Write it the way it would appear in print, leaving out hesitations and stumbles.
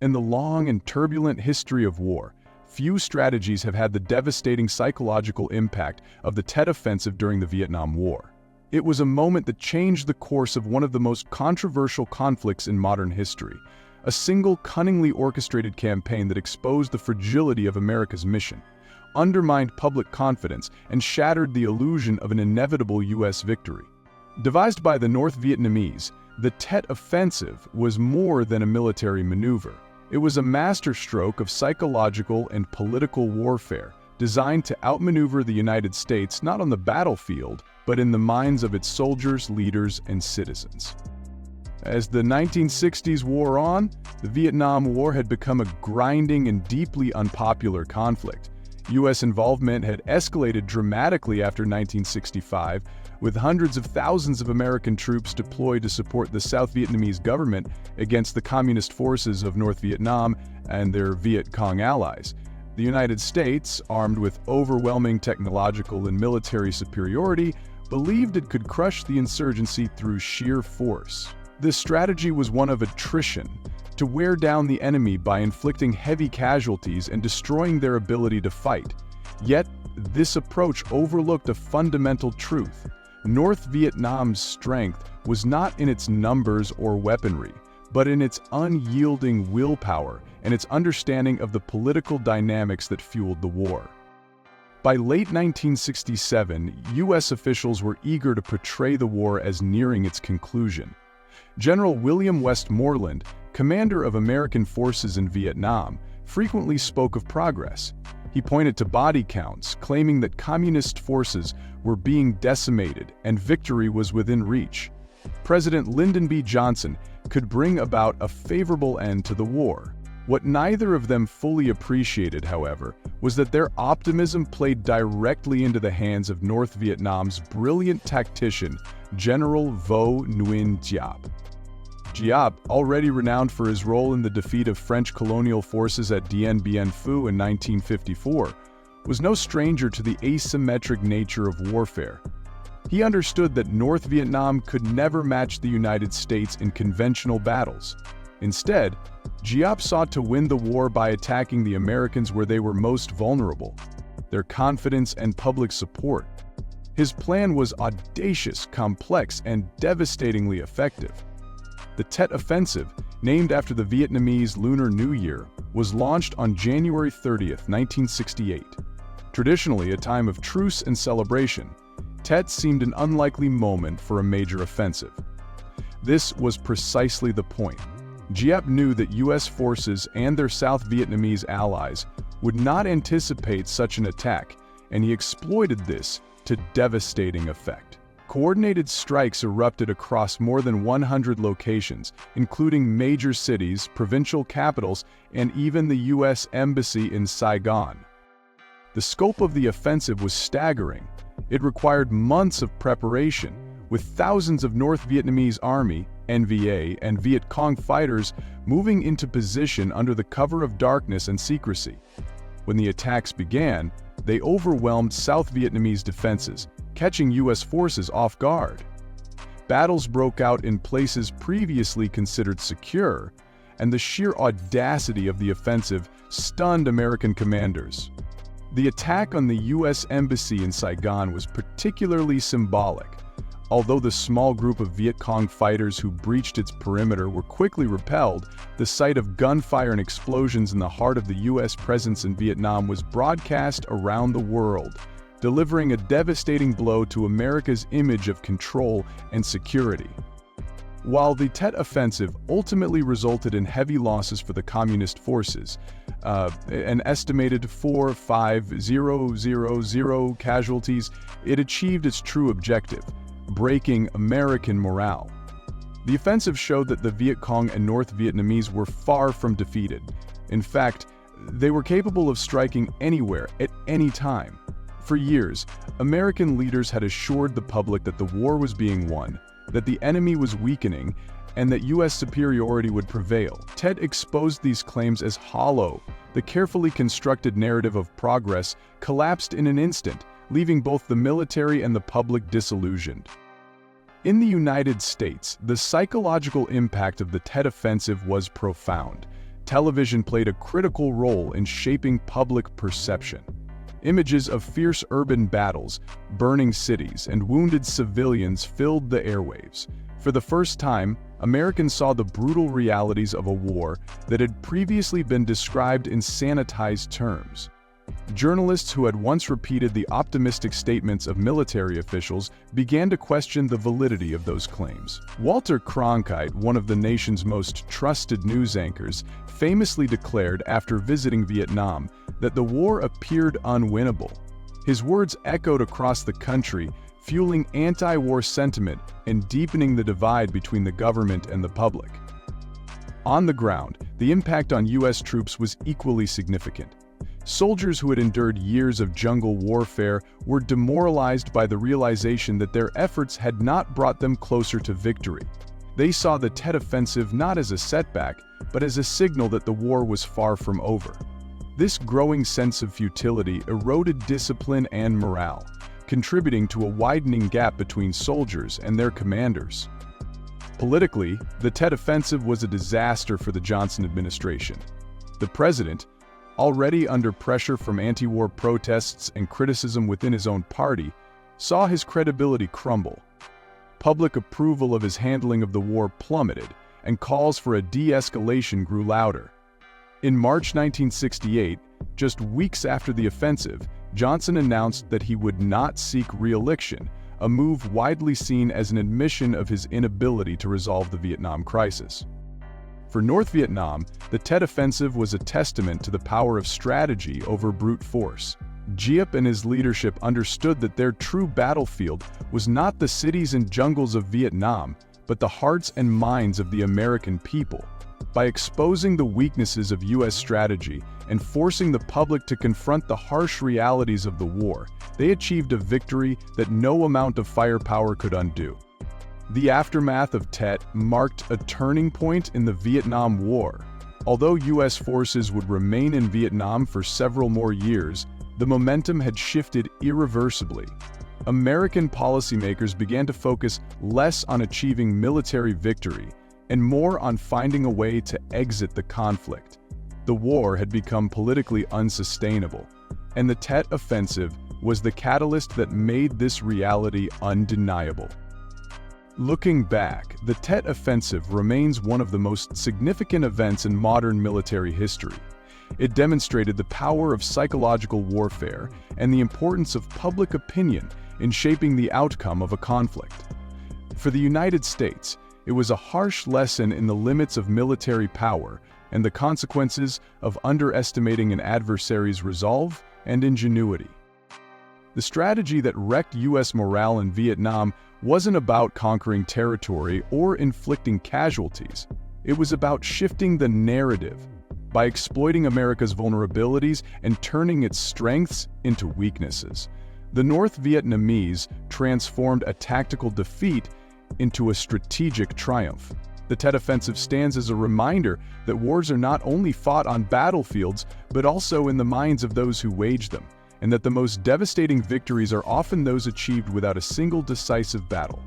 In the long and turbulent history of war, few strategies have had the devastating psychological impact of the Tet Offensive during the Vietnam War. It was a moment that changed the course of one of the most controversial conflicts in modern history, a single cunningly orchestrated campaign that exposed the fragility of America's mission, undermined public confidence, and shattered the illusion of an inevitable U.S. victory. Devised by the North Vietnamese, the Tet Offensive was more than a military maneuver. It was a masterstroke of psychological and political warfare, designed to outmaneuver the United States not on the battlefield, but in the minds of its soldiers, leaders, and citizens. As the 1960s wore on, the Vietnam War had become a grinding and deeply unpopular conflict. U.S. involvement had escalated dramatically after 1965, with hundreds of thousands of American troops deployed to support the South Vietnamese government against the communist forces of North Vietnam and their Viet Cong allies. The United States, armed with overwhelming technological and military superiority, believed it could crush the insurgency through sheer force. This strategy was one of attrition, to wear down the enemy by inflicting heavy casualties and destroying their ability to fight. Yet, this approach overlooked a fundamental truth. North Vietnam's strength was not in its numbers or weaponry, but in its unyielding willpower and its understanding of the political dynamics that fueled the war. By late 1967, U.S. officials were eager to portray the war as nearing its conclusion. General William Westmoreland, commander of American forces in Vietnam, frequently spoke of progress. He pointed to body counts, claiming that communist forces were being decimated and victory was within reach. President Lyndon B. Johnson could bring about a favorable end to the war. What neither of them fully appreciated, however, was that their optimism played directly into the hands of North Vietnam's brilliant tactician, General Vo Nguyen Giap. Giap, already renowned for his role in the defeat of French colonial forces at Dien Bien Phu in 1954, was no stranger to the asymmetric nature of warfare. He understood that North Vietnam could never match the United States in conventional battles. Instead, Giap sought to win the war by attacking the Americans where they were most vulnerable, their confidence and public support. His plan was audacious, complex, and devastatingly effective. The Tet Offensive, named after the Vietnamese Lunar New Year, was launched on January 30, 1968. Traditionally a time of truce and celebration, Tet seemed an unlikely moment for a major offensive. This was precisely the point. Giap knew that U.S. forces and their South Vietnamese allies would not anticipate such an attack, and he exploited this to devastating effect. Coordinated strikes erupted across more than 100 locations, including major cities, provincial capitals, and even the U.S. Embassy in Saigon. The scope of the offensive was staggering. It required months of preparation, with thousands of North Vietnamese Army, NVA, and Viet Cong fighters moving into position under the cover of darkness and secrecy. When the attacks began, they overwhelmed South Vietnamese defenses, catching U.S. forces off guard. Battles broke out in places previously considered secure, and the sheer audacity of the offensive stunned American commanders. The attack on the U.S. Embassy in Saigon was particularly symbolic. Although the small group of Viet Cong fighters who breached its perimeter were quickly repelled, the sight of gunfire and explosions in the heart of the U.S. presence in Vietnam was broadcast around the world, delivering a devastating blow to America's image of control and security. While the Tet Offensive ultimately resulted in heavy losses for the communist forces, an estimated 4,500 casualties, it achieved its true objective, breaking American morale. The offensive showed that the Viet Cong and North Vietnamese were far from defeated. In fact, they were capable of striking anywhere, at any time. For years, American leaders had assured the public that the war was being won, that the enemy was weakening, and that U.S. superiority would prevail. Tet exposed these claims as hollow. The carefully constructed narrative of progress collapsed in an instant, leaving both the military and the public disillusioned. In the United States, the psychological impact of the Tet Offensive was profound. television played a critical role in shaping public perception. Images of fierce urban battles, burning cities, and wounded civilians filled the airwaves. For the first time, Americans saw the brutal realities of a war that had previously been described in sanitized terms. Journalists who had once repeated the optimistic statements of military officials began to question the validity of those claims. Walter Cronkite, one of the nation's most trusted news anchors, famously declared after visiting Vietnam that the war appeared unwinnable. His words echoed across the country, fueling anti-war sentiment and deepening the divide between the government and the public. On the ground, the impact on U.S. troops was equally significant. Soldiers who had endured years of jungle warfare were demoralized by the realization that their efforts had not brought them closer to victory. They saw the Tet Offensive not as a setback, but as a signal that the war was far from over. This growing sense of futility eroded discipline and morale, contributing to a widening gap between soldiers and their commanders. Politically, the Tet Offensive was a disaster for the Johnson administration. The president, already under pressure from anti-war protests and criticism within his own party, saw his credibility crumble. Public approval of his handling of the war plummeted, and calls for a de-escalation grew louder. In March 1968, just weeks after the offensive, Johnson announced that he would not seek re-election, a move widely seen as an admission of his inability to resolve the Vietnam crisis. For North Vietnam, the Tet Offensive was a testament to the power of strategy over brute force. Giap and his leadership understood that their true battlefield was not the cities and jungles of Vietnam, but the hearts and minds of the American people. By exposing the weaknesses of U.S. strategy and forcing the public to confront the harsh realities of the war, they achieved a victory that no amount of firepower could undo. The aftermath of Tet marked a turning point in the Vietnam War. Although U.S. forces would remain in Vietnam for several more years, the momentum had shifted irreversibly. American policymakers began to focus less on achieving military victory and more on finding a way to exit the conflict. The war had become politically unsustainable, and the Tet Offensive was the catalyst that made this reality undeniable. Looking back, the Tet Offensive remains one of the most significant events in modern military history. It demonstrated the power of psychological warfare and the importance of public opinion in shaping the outcome of a conflict. For the United States, it was a harsh lesson in the limits of military power and the consequences of underestimating an adversary's resolve and ingenuity. The strategy that wrecked U.S. morale in Vietnam wasn't about conquering territory or inflicting casualties. It was about shifting the narrative by exploiting America's vulnerabilities and turning its strengths into weaknesses. The North Vietnamese transformed a tactical defeat into a strategic triumph. The Tet Offensive stands as a reminder that wars are not only fought on battlefields, but also in the minds of those who wage them, and that the most devastating victories are often those achieved without a single decisive battle.